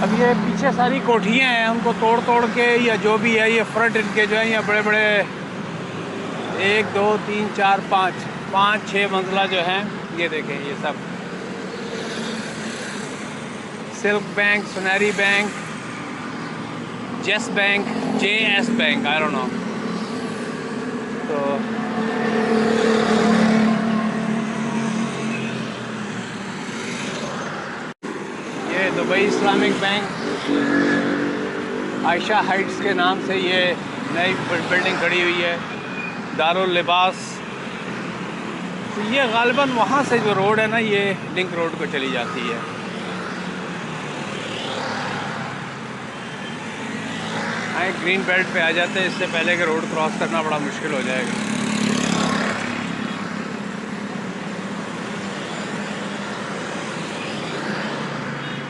अब ये पीछे सारी कोठियाँ हैं, उनको तोड़ तोड़ के या जो भी है, ये फ्रंट इनके जो है ये बड़े बड़े 1 2 3 4 5 5 6 मंजिला जो हैं, ये देखें ये सब सिल्क बैंक, सुनहरी बैंक, जेस bank, JS bank, I don't no. तो ये Dubai Islamic bank Ayesha Heights के नाम से ये नई बिल्डिंग खड़ी हुई है, दारुल लिबास। तो ये गालिबन वहाँ से जो रोड है ना, ये लिंक रोड को चली जाती है। आए ग्रीन बेल्ट पे आ जाते हैं, इससे पहले कि रोड क्रॉस करना बड़ा मुश्किल हो जाएगा।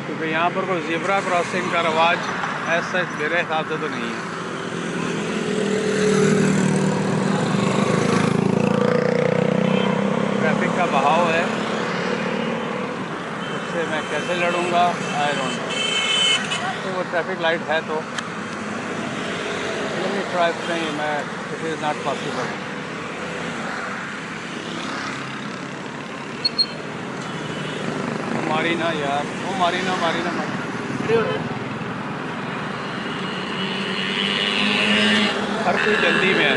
क्योंकि यहाँ पर कोई ज़ेब्रा क्रॉसिंग का रवाज ऐसा मेरे हिसाब से तो नहीं है। ट्रैफिक का बहाव है, उससे मैं कैसे लड़ूंगा, आई डोंट नो। तो वो ट्रैफिक लाइट है तो ट्राई नहीं, मैं इट इज़ नॉट पॉसिबल। मारी ना यार, वो मारी ना हर कोई जल्दी में है।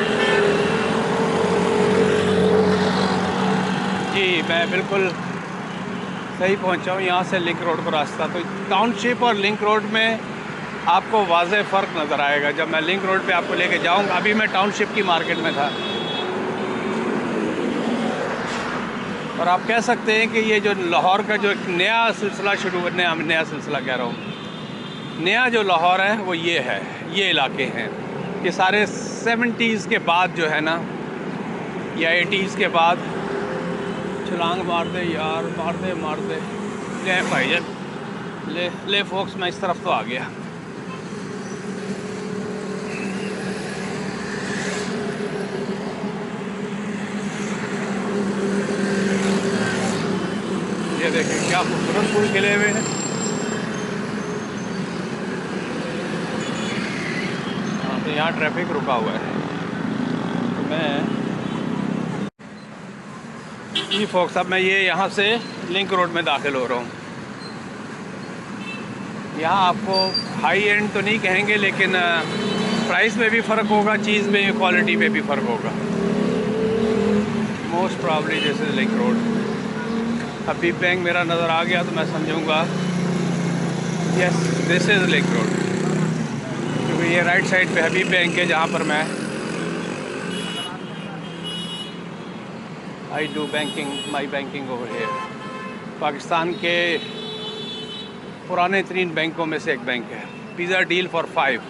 जी मैं बिल्कुल सही पहुंचा हूँ, यहाँ से लिंक रोड का रास्ता। तो टाउनशिप और लिंक रोड में आपको वाज़े फ़र्क नज़र आएगा। जब मैं लिंक रोड पे आपको लेके जाऊँगा, अभी मैं टाउनशिप की मार्केट में था, और आप कह सकते हैं कि ये जो लाहौर का जो एक नया सिलसिला शुरू, नया सिलसिला कह रहा हूँ, नया जो लाहौर है वो ये है, ये इलाके हैं। ये सारे 70s के बाद जो है ना, या 80s के बाद छलांग मार दे यार, मार दे ले भाईजान, ले फोक्स, मैं इस तरफ तो आ गया। ये देखें क्या खूबसूरत फूल खिले हुए हैं। हाँ, तो यहाँ ट्रैफिक रुका हुआ है। तो मैं जी फोक्स, अब मैं ये यहाँ से लिंक रोड में दाखिल हो रहा हूँ। यहाँ आपको हाई एंड तो नहीं कहेंगे, लेकिन प्राइस में भी फ़र्क होगा, चीज़ में क्वालिटी में भी फ़र्क होगा। Most probably this is link road. Habib bank मेरा नज़र आ गया तो मैं समझूंगा yes this is link road, क्योंकि ये राइट साइड पे हबीब बैंक है, जहाँ पर मैं I do banking, my banking over here. Pakistan के पुराने तरीन बैंकों में से एक बैंक है। पिज़्ज़ा डील फॉर 5,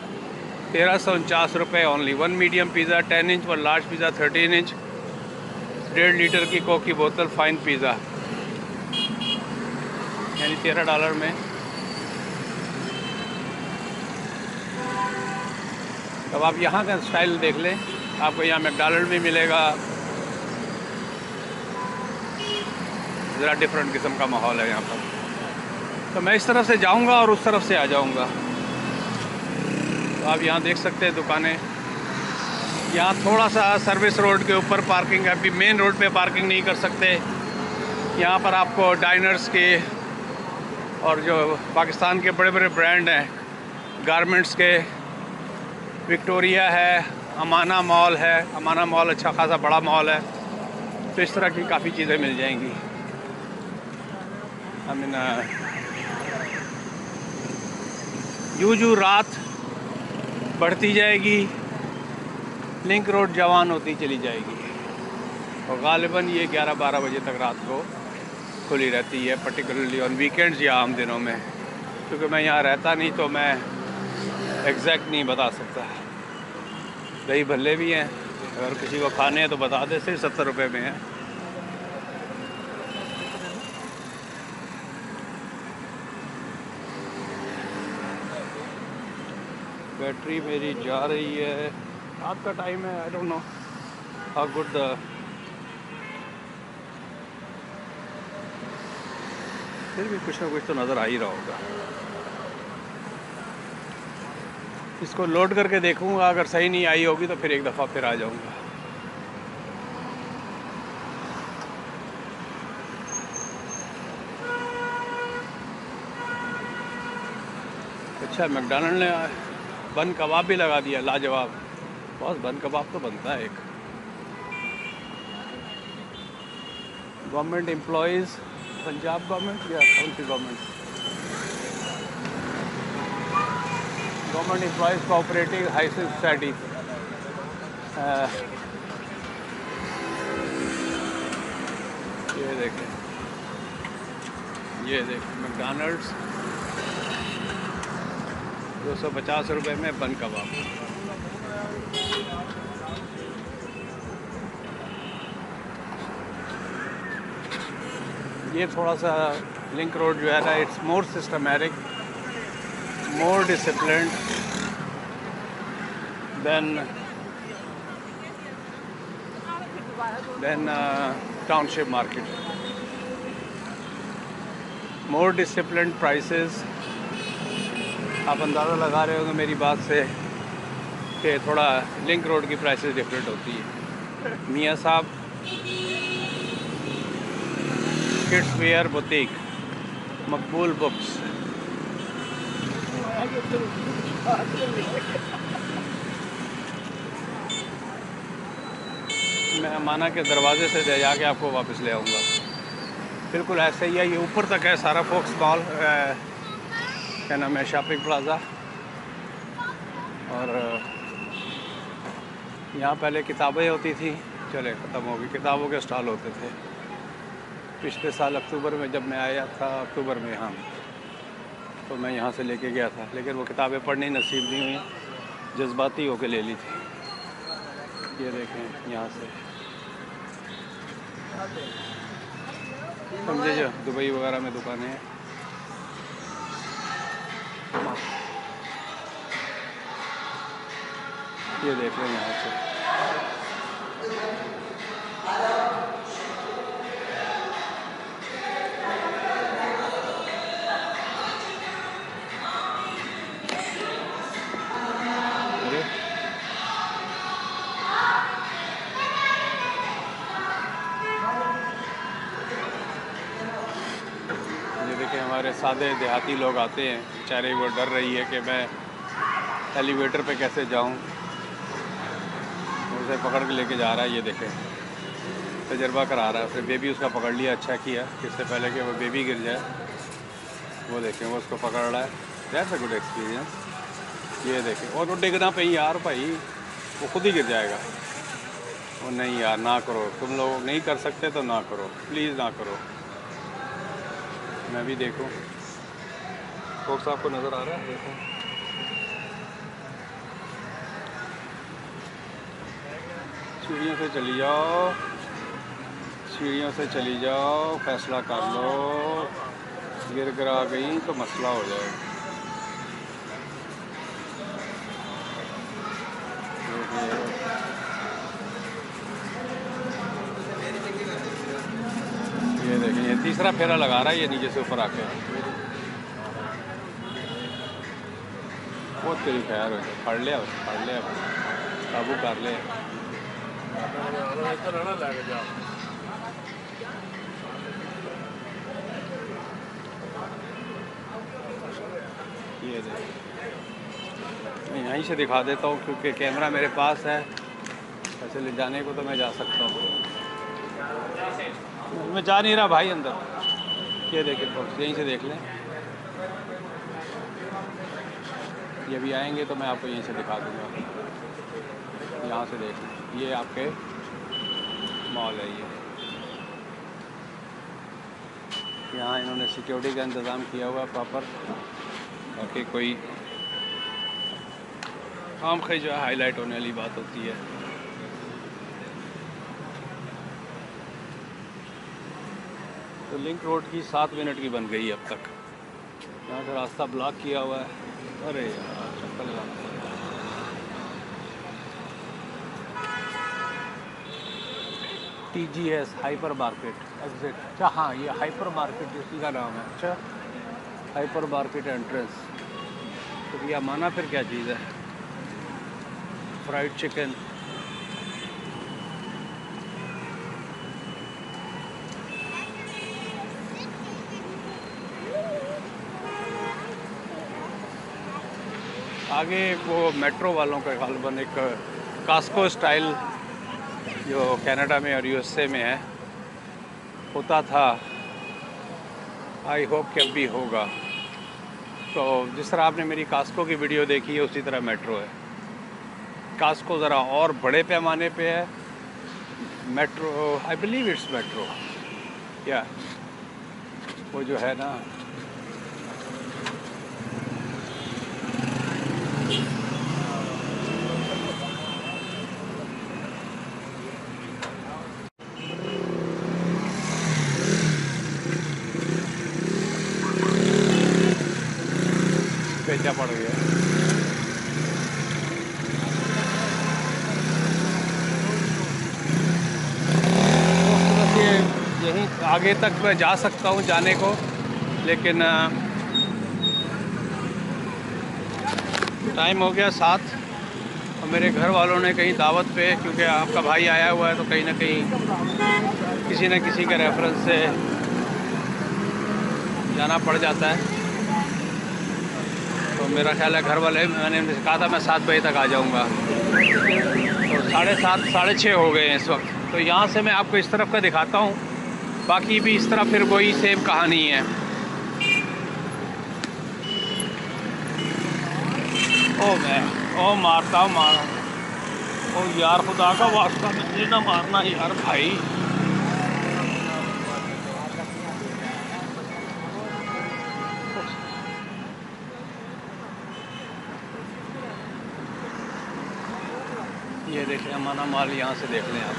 1349 रुपये only. 1 medium pizza 10 inch, 1 large pizza 13 inch, 1.5 litre की कोक की बोतल, फाइन पिज़्ज़ा, यानी $13 में। अब आप यहाँ का स्टाइल देख लें, आपको यहाँ मैकडॉनल्ड भी मिलेगा। ज़रा डिफरेंट किस्म का माहौल है यहाँ पर। तो मैं इस तरफ से जाऊँगा और उस तरफ से आ जाऊँगा। तो आप यहाँ देख सकते हैं दुकानें। यहाँ थोड़ा सा सर्विस रोड के ऊपर पार्किंग है, अभी मेन रोड पे पार्किंग नहीं कर सकते। यहाँ पर आपको डाइनर्स के और जो पाकिस्तान के बड़े बड़े ब्रांड हैं गारमेंट्स के, विक्टोरिया है, अमाना मॉल है। अमाना मॉल अच्छा खासा बड़ा मॉल है, तो इस तरह की काफ़ी चीज़ें मिल जाएंगी। आई मीन यूं रात बढ़ती जाएगी, लिंक रोड जवान होती चली जाएगी, और गालिबन ये 11-12 बजे तक रात को खुली रहती है, पर्टिकुलरली ऑन वीकेंड्स या आम दिनों में। क्योंकि मैं यहाँ रहता नहीं तो मैं एग्जैक्ट नहीं बता सकता। दही भल्ले भी हैं, अगर किसी को खाने हैं तो बता दे, सिर्फ 70 रुपये में है। बैटरी मेरी जा रही है, रात का टाइम है, आई don't know how good the, फिर भी कुछ ना कुछ तो नज़र आ ही रहा होगा। इसको लोड करके देखूँगा, अगर सही नहीं आई होगी तो फिर एक दफ़ा फिर आ जाऊँगा। अच्छा, मैकडॉनल्ड ने बन कबाब भी लगा दिया, लाजवाब। बस बन कबाब तो बनता है एक। गवर्नमेंट एम्प्लॉइज़, पंजाब गवर्नमेंट या कौन सी government? Government employees cooperative housing society. ये देखें मैकडॉनल्ड्स 250 रुपये में बन कबाब। ये थोड़ा सा लिंक रोड जो है ना, it's more systematic, more disciplined than township market. More disciplined prices. आप अंदाज़ा लगा रहे होंगे मेरी बात से कि थोड़ा लिंक रोड की प्राइसेस डिफरेंट होती है। मियाँ साहब kids where boutique, Maqbool books. मैं माना के दरवाजे से ले जाके आपको वापस ले आऊँगा। बिल्कुल ऐसे ही है, ये ऊपर तक है सारा फोक्स मॉल, क्या नाम है, शॉपिंग प्लाज़ा। और यहाँ पहले किताबें होती थी, चले ख़त्म हो गई, किताबों के स्टॉल होते थे। पिछले साल अक्टूबर में जब मैं आया था, अक्टूबर में यहाँ, तो मैं यहाँ से लेके गया था, लेकिन वो किताबें पढ़नी नसीब नहीं हुई, जज्बाती होकर ले ली थी। ये देखें यहाँ से समझे जो दुबई वगैरह में दुकानें हैं। ये देख रहे हैं यहाँ से। हमारे सादे देहाती लोग आते हैं, बेचारे वो डर रही है कि मैं एलिवेटर पे कैसे जाऊं, उसे पकड़ के लेके जा रहा है। ये देखें, तजर्बा करा रहा है। फिर बेबी उसका पकड़ लिया, अच्छा किया, इससे पहले कि वो बेबी गिर जाए। वो देखें, वो उसको पकड़ रहा है। That's a good experience. ये देखें, और वो डिगना पे यार भाई, वो खुद ही गिर जाएगा। वो नहीं यार, ना करो, तुम लोग नहीं कर सकते तो ना करो, प्लीज़ ना करो। मैं भी देखूं, फोक्स आपको नज़र आ रहा है? देखो, सीढ़ियों से चली जाओ, सीढ़ियों से चली जाओ, फैसला कर लो। गिर गिरा गई तो मसला हो जाएगा। ये देखिए, ये तीसरा फेरा लगा रहा है ये नीचे से ऊपर आके। बहुत तेरी खैर हो जाए, पढ़ लिया, काबू कर ले। ये देखिए, मैं यहीं से दिखा देता हूँ क्योंकि कैमरा मेरे पास है, ऐसे ले जाने को तो मैं जा सकता हूँ। मैं जा नहीं रहा भाई अंदर। ये देखिए फोक्स, यहीं से देख लें। ये भी आएंगे तो मैं आपको यहीं से दिखा दूँगा। यहाँ से देख लें, ये आपके मॉल है। ये यहाँ इन्होंने सिक्योरिटी का इंतज़ाम किया हुआ प्रॉपर, ताकि कोई आम खई जो है हाईलाइट होने वाली बात होती है। तो लिंक रोड की 7 मिनट की बन गई अब तक। यहाँ से रास्ता ब्लॉक किया हुआ है। अरे यार, चक्कर लगा। TGS hyper market exit. अच्छा हाँ, ये हाइपर मार्केट इसी का नाम है। अच्छा, हाइपर मार्केट एंट्रेंस। तो भैया माना फिर क्या चीज़ है? Fried chicken. आगे वो मेट्रो वालों का गालबन एक कास्को स्टाइल जो कनाडा में और यूएसए में है होता था, आई होप कि अब भी होगा। तो जिस तरह आपने मेरी कास्को की वीडियो देखी है उसी तरह मेट्रो है। कास्को ज़रा और बड़े पैमाने पे है, metro I believe it's metro या वो जो है ना बेचा पड़ गया। यहीं आगे तक मैं जा सकता हूँ जाने को, लेकिन टाइम हो गया 7 और मेरे घर वालों ने कहीं दावत पे, क्योंकि आपका भाई आया हुआ है तो कहीं ना कहीं किसी न किसी के रेफरेंस से जाना पड़ जाता है। तो मेरा ख्याल है घर वाले, मैंने कहा था मैं 7 बजे तक आ जाऊँगा, तो 7:30 6:30 हो गए हैं इस वक्त। तो यहाँ से मैं आपको इस तरफ का दिखाता हूँ, बाकी भी इस तरफ फिर वही सेम कहानी है। ओ मारता हूँ ओ यार, खुदा का वास्ता मुझे ना मारना यार भाई। ये देखें अमाना माल, यहाँ से देख लें आप।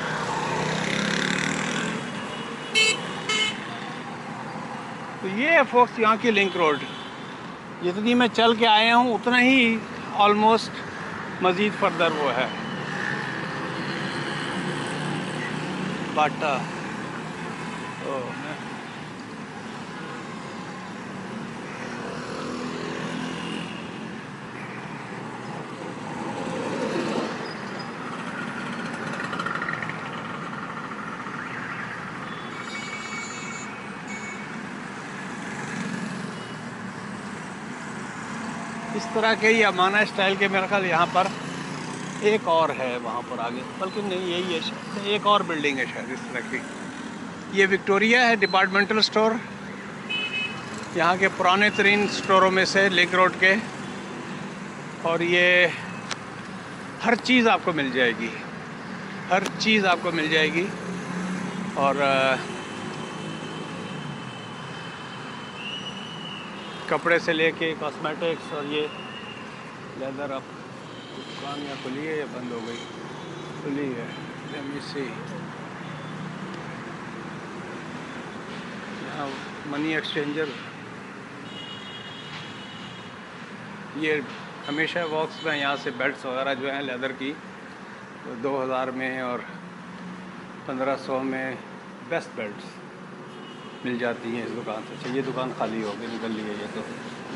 तो ये है फोक्स यहाँ की लिंक रोड। जितनी मैं चल के आया हूँ उतना ही ऑलमोस्ट मज़ीद फर्दर वो है बाटा। इस तरह के ही अमाना स्टाइल के मेरे ख्याल यहाँ पर एक और है वहाँ पर आगे, बल्कि नहीं यही है शायद, एक और बिल्डिंग है शायद इस तरह की। ये विक्टोरिया है डिपार्टमेंटल स्टोर, यहाँ के पुराने तरीन स्टोरों में से लिंक रोड के। और ये हर चीज़ आपको मिल जाएगी, हर चीज़ आपको मिल जाएगी। और कपड़े से लेके कॉस्मेटिक्स, और ये लेदर। अब दुकान या खुली है या बंद हो गई? खुली है। लेट मी सी। यहाँ मनी एक्सचेंजर, ये हमेशा बॉक्स में यहाँ से बेल्ट्स वगैरह जो हैं लेदर की, तो 2000 में और 1500 में बेस्ट बेल्ट्स मिल जाती हैं इस दुकान से। अच्छा, ये दुकान खाली हो गई, निकल ली है ये तो।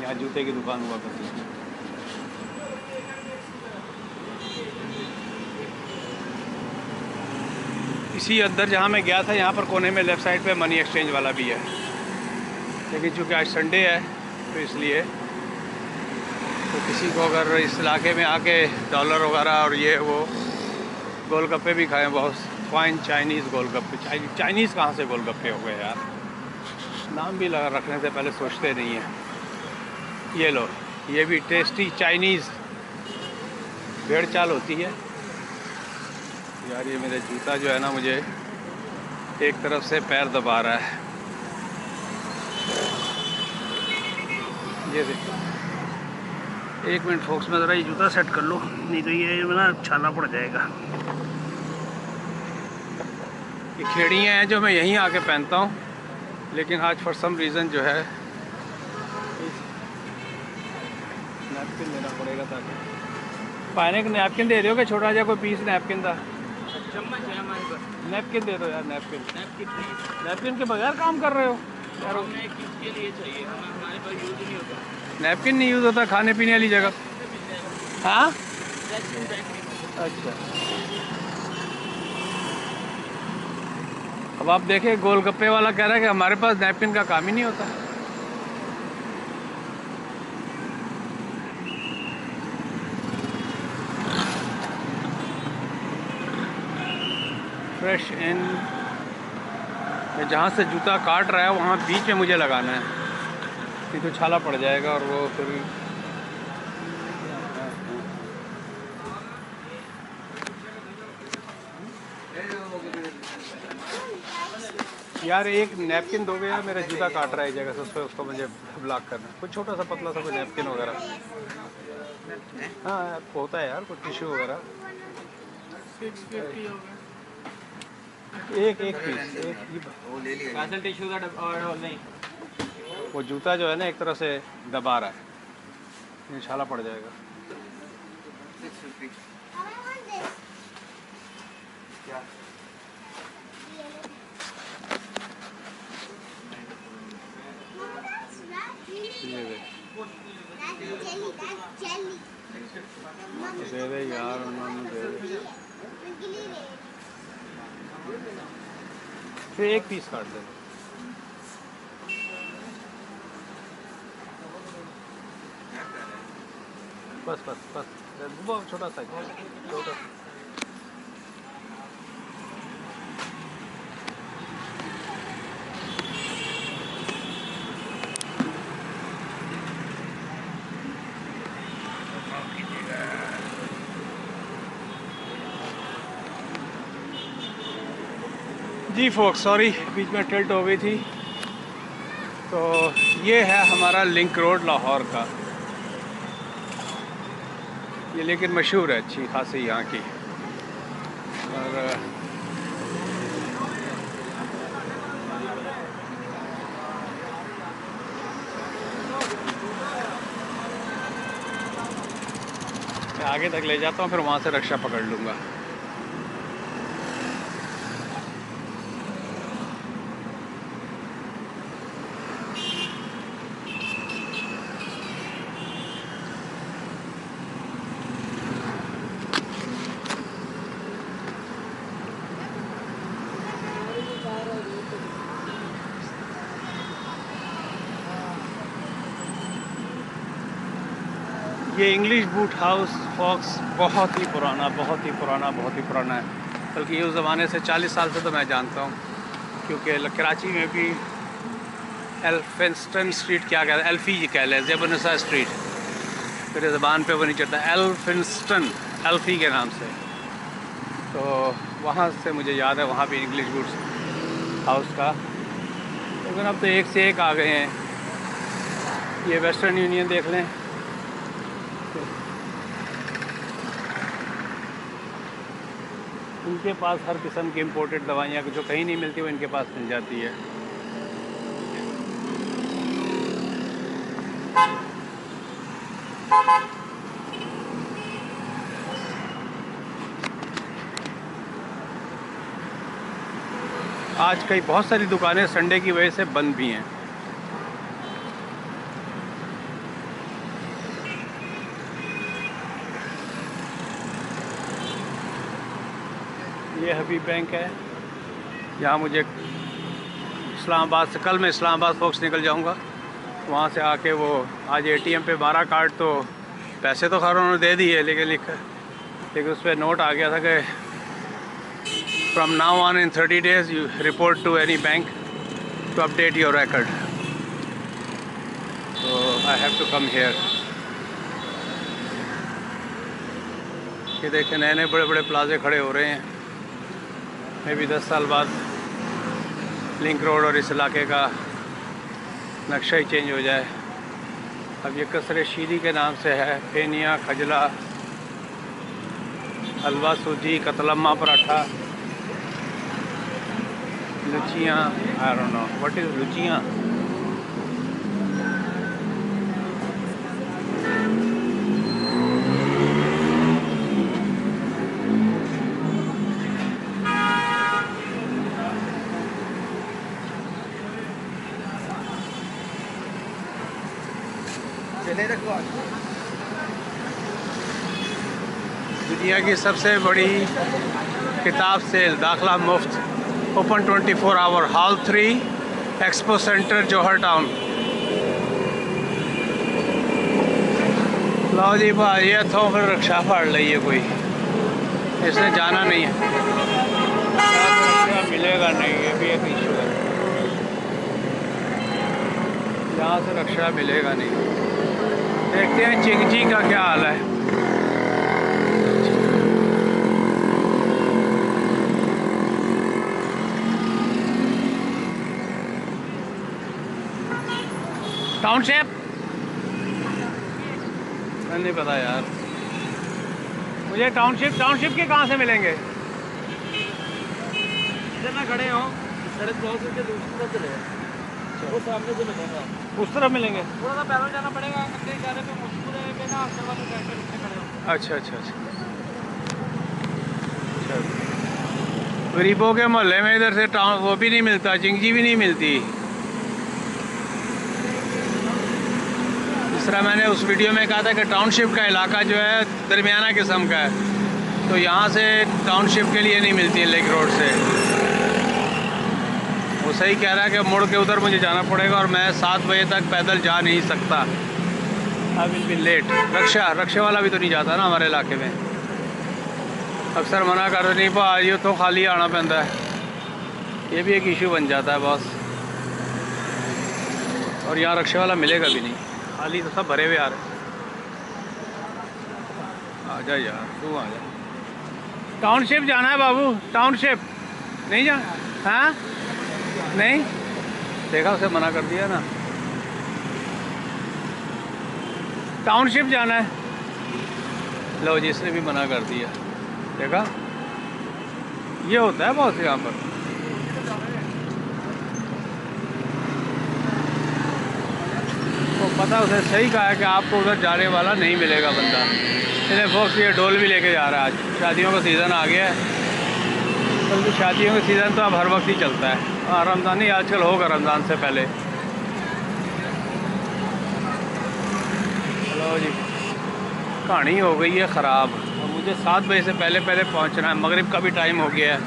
यहाँ जूते की दुकान हुआ करती है। इसी अंदर जहाँ मैं गया था, यहाँ पर कोने में लेफ़्ट साइड पे मनी एक्सचेंज वाला भी है, लेकिन चूँकि आज संडे है तो इसलिए तो किसी को अगर इस इलाके में आके डॉलर वगैरह और ये वो गोलगप्पे भी खाएँ, बहुत फाइन चाइनीज़ गोलगप्पे। चाइनीज़ कहाँ से गोलगप्पे हो गए यार, नाम भी लगा रखने से पहले सोचते नहीं हैं। ये लो, ये भी टेस्टी चाइनीज़ भेड़ चाल होती है यार। ये मेरा जूता जो है ना, मुझे एक तरफ से पैर दबा रहा है। ये देखो, 1 मिनट फोक्स में ज़रा ये जूता सेट कर लो, नहीं तो ये ना छाला पड़ जाएगा। ये खेड़ियाँ हैं जो मैं यहीं आके पहनता हूँ, लेकिन आज फॉर सम रीज़न जो है नैपकिन देना पड़ेगा। ताकि पाने का नैपकिन दे दो, छोटा जा कोई पीस नैपकिन का चम्मच है हमारे पास। नैपकिन दे दो यार, नैपकिन के बगैर काम कर रहे हो यार। के लिए चाहिए, हमारे पास यूज़ नहीं होता नैपकिन, नहीं यूज़ होता खाने पीने वाली जगह। हाँ अच्छा, अब आप देखें, गोलगप्पे वाला कह रहा है कि हमारे पास नैपकिन का काम ही नहीं होता। फ्रेश इन, जहाँ से जूता काट रहा है वहाँ बीच में मुझे लगाना है, नहीं तो छाला पड़ जाएगा और वो फिर। यार एक नैपकिन दोगे यार, मेरा जूता काट रहा है एक जगह से, उस पर उसको मुझे ब्लॉक करना है। कुछ छोटा सा पतला सा कोई नैपकिन वगैरह। हाँ होता है यार, कुछ टिश्यू वगैरह। 650 हो गया। एक एक पीस, एक ही। वो ले लिया। कैसल टिश्यू का और नहीं, वो जूता जो है ना एक तरह से दबा रहा है, ये छाला पड़ जाएगा। 650 क्या? ये दे दे यार, उन्होंने दे दे। फिर एक पीस काट दे। बस बस बस, बहुत छोटा सा, छोटा। जी फोक्स, सॉरी बीच में टिल्ट हो गई थी। तो ये है हमारा लिंक रोड लाहौर का। ये लेकिन मशहूर है अच्छी खासी यहाँ की। और मैं आगे तक ले जाता हूँ, फिर वहाँ से रिक्शा पकड़ लूँगा। ये इंग्लिश बूट हाउस फॉक्स बहुत ही पुराना, बहुत ही पुराना, बहुत ही पुराना है। बल्कि ये उस ज़माने से 40 साल से तो मैं जानता हूँ, क्योंकि कराची में भी एल्फिंस्टन स्ट्रीट क्या कहते हैं, एल्फी कह लें, ज़ेबुनिसा स्ट्रीट, मेरे ज़बान पे वो नहीं चढ़ता, एल्फिंस्टन, एल्फी के नाम से। तो वहाँ से मुझे याद है, वहाँ भी इंग्लिश बूट हाउस का। लेकिन अब तो एक से एक आ गए हैं। ये वेस्टर्न यूनियन देख लें, इनके पास हर किस्म की इम्पोर्टेड दवाइयाँ जो कहीं नहीं मिलती वो इनके पास मिल जाती है। आज कई बहुत सारी दुकानें संडे की वजह से बंद भी हैं। ये हबीब बैंक है, यहाँ मुझे इस्लामाबाद से, कल मैं इस्लामाबाद फोक्स निकल जाऊँगा, वहाँ से आके वो आज एटीएम पे 12 कार्ड, तो पैसे तो खैर उन्होंने दे दिए, लेकिन उस पर नोट आ गया था कि from now on in 30 days you report to any bank to update your record. तो I have to come here. ये देखें, नए नए बड़े बड़े प्लाजे खड़े हो रहे हैं। मे भी 10 साल बाद लिंक रोड और इस इलाके का नक्शा ही चेंज हो जाए। अब ये कसरे शीरी के नाम से है, फेनिया, खजला, हलवा सूजी, कतलम्मा पराठा, लुचियाँ, I don't know what is लुचियाँ। चले रखो दुनिया की सबसे बड़ी किताब सेल, दाखला मुफ्त, open 24 hour, hall 3, expo Centre, Johar Town. लो जी भाई, ये तो फिर रिक्शा फाड़ ली है कोई, इसने जाना नहीं है, रिक्शा मिलेगा नहीं, ये भी एक इशू है, यहाँ से रिक्शा मिलेगा नहीं। देखते हैं चिंगजी का क्या हाल है। टाउनशिप नहीं पता यार मुझे। टाउनशिप के कहाँ से मिलेंगे? इधर ना खड़े हो, सड़क क्रॉस करके दूसरी तरफ चले जाओ, वो सामने से मिलेगा। उस तरफ मिलेंगे? थोड़ा सा पैदल जाना पड़ेगा, अंदर जाने पे मुश्किल है पे ना, अंदर वाले साइड पे रुकने खड़े हो। अच्छा। गरीबों के मोहल्ले में इधर से टाउन वो भी नहीं मिलता, चिंगजी भी नहीं मिलती। जिस तरह मैंने उस वीडियो में कहा था कि टाउनशिप का इलाका जो है दरमियाना किस्म का है, तो यहाँ से टाउनशिप के लिए नहीं मिलती है लेक रोड से। वो सही कह रहा है कि मुड़ के उधर मुझे जाना पड़ेगा और मैं 7 बजे तक पैदल जा नहीं सकता। I will be late. Rickshaw वाला भी तो नहीं जाता ना हमारे इलाके में, अक्सर मना कर नहीं पा, ये तो खाली आना पैंदा है, ये भी एक इशू बन जाता है बॉस। और यहाँ रक्षा वाला मिलेगा भी नहीं, खाली तो सब भरे हुए आ रहे। आ जा यार, तू आ जा। टाउनशिप जाना है बाबू, टाउनशिप नहीं जाना? हाँ नहीं, देखा उसे मना कर दिया ना। टाउनशिप जाना है, लो जी इसने भी मना कर दिया, देखा ये होता है बहुत यहाँ पर। तो पता उसे सही कहा है कि आपको उधर जाने वाला नहीं मिलेगा बंदा। इसने फोक्स ये डोल भी लेके जा रहा है। आज शादियों का सीज़न आ गया है, बल्कि शादियों का सीज़न तो अब हर वक्त ही चलता है। रमज़ान नहीं, आजकल होगा रमज़ान से पहले। चलो जी, कहानी हो गई है ख़राब और मुझे 7 बजे से पहले पहुंचना है। मगरिब का भी टाइम हो गया है।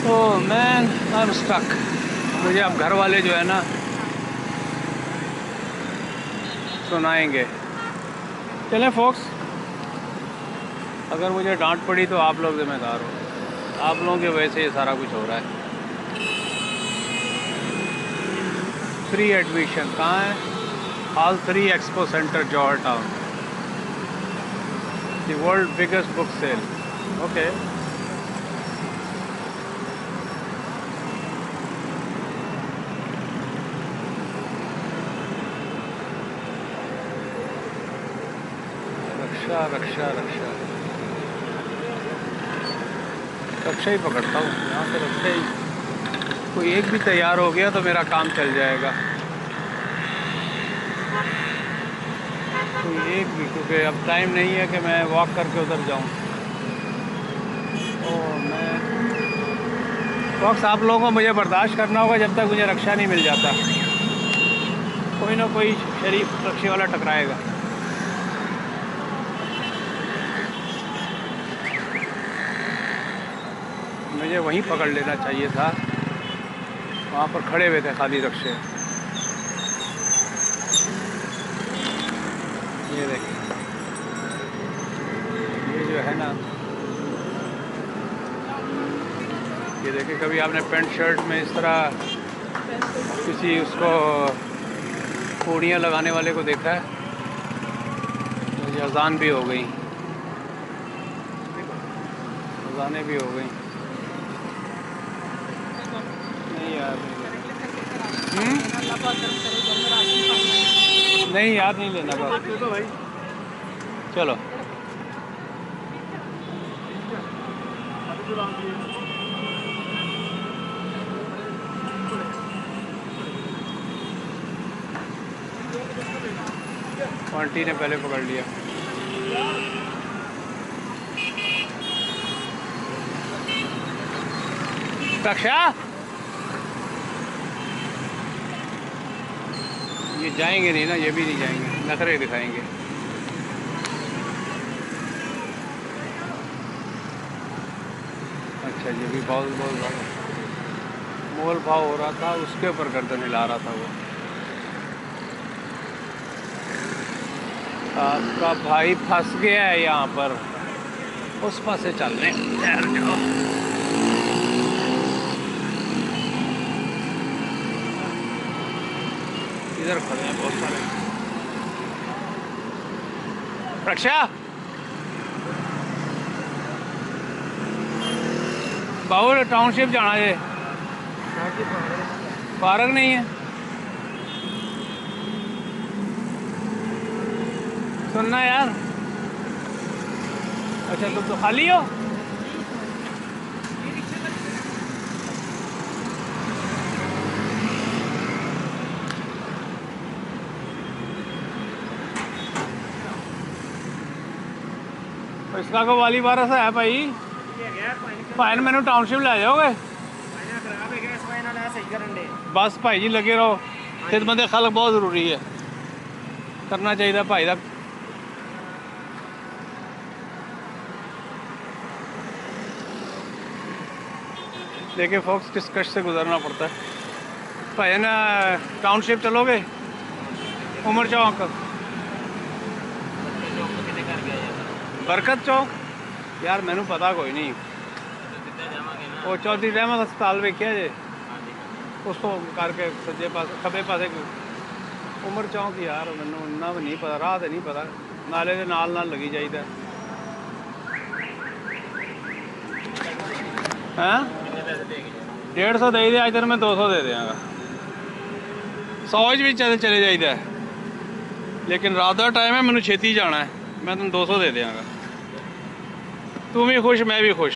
तो मैन आई एम स्टक। मुझे अब घर वाले जो है ना सुनाएंगे। चलें फोक्स, अगर मुझे डांट पड़ी तो आप लोग जिम्मेदार हो, आप लोगों की वजह से ये सारा कुछ हो रहा है। फ्री एडमिशन कहाँ है? Hall 3, expo Centre, Johar Town. The world biggest book sale. Okay, rickshaw ही पकड़ता हूँ यहाँ से। रक्षा ही कोई एक भी तैयार हो गया तो मेरा काम चल जाएगा। कोई एक भी, क्योंकि अब टाइम नहीं है कि मैं वॉक करके उधर जाऊँ। ओह मैं वॉक्स, आप लोगों को मुझे बर्दाश्त करना होगा जब तक मुझे रक्षा नहीं मिल जाता। कोई ना कोई शरीफ रक्षे वाला टकराएगा। मुझे वहीं पकड़ लेना चाहिए था, वहाँ पर खड़े हुए थे खाली रक्षे। ये देखिए, ये जो है ना, ये देखिए, कभी आपने पेंट शर्ट में इस तरह किसी उसको पूड़ियाँ लगाने वाले को देखा है? मुझे अजान भी हो गई, अजानें भी हो गई। नहीं यार, नहीं यार, नहीं लेना भाई। चलो आंटी ने पहले पकड़ लिया। रक्षा, ये जाएंगे नहीं ना, ये भी नहीं जाएंगे, नखरे दिखाएंगे। अच्छा जी, अभी बहुत बहुत मोल भाव हो रहा था, उसके ऊपर गर्दन हिला रहा था वो। आपका भाई फंस गया है यहाँ पर, उस पासे चल रहे हैं। ठहर जाओ, इधर खड़े हैं बहुत सारे। रक्षा बाबू टाउनशिप जाना है, पार्क नहीं है। सुनना यार, अच्छा तुम तो खाली हो? इसका को वाली बारह सा है भाई, भाई मैंने टाउनशिप ले जाओगे? बस भाई जी लगे रहो, खिदमत खल्क बहुत ज़रूरी है, करना चाहिए भाई का। देखिए फोक्स किस कष्ट से गुजरना पड़ता है। भाई ना टाउनशिप चलोगे? उमर चौक, बरकत चौक यार मैनू पता कोई नहीं। वो चौधरी रहमत हस्पताल वेख्या जे, उस तो करके सज्जे पास खब्बे पासे उमर चौक यार मैनू इन्ना भी नहीं पता, राह तो नहीं पता, नाले के नाल लगी जाइदा। हैं 150 दे दे, अज तेन मैं 200 दे देंगा। 100 भी चले जाइदा, लेकिन रात का टाइम है, मैनू छेती जाना है, मैं तेन 200 दे देंगा। तू भी खुश मैं भी खुश।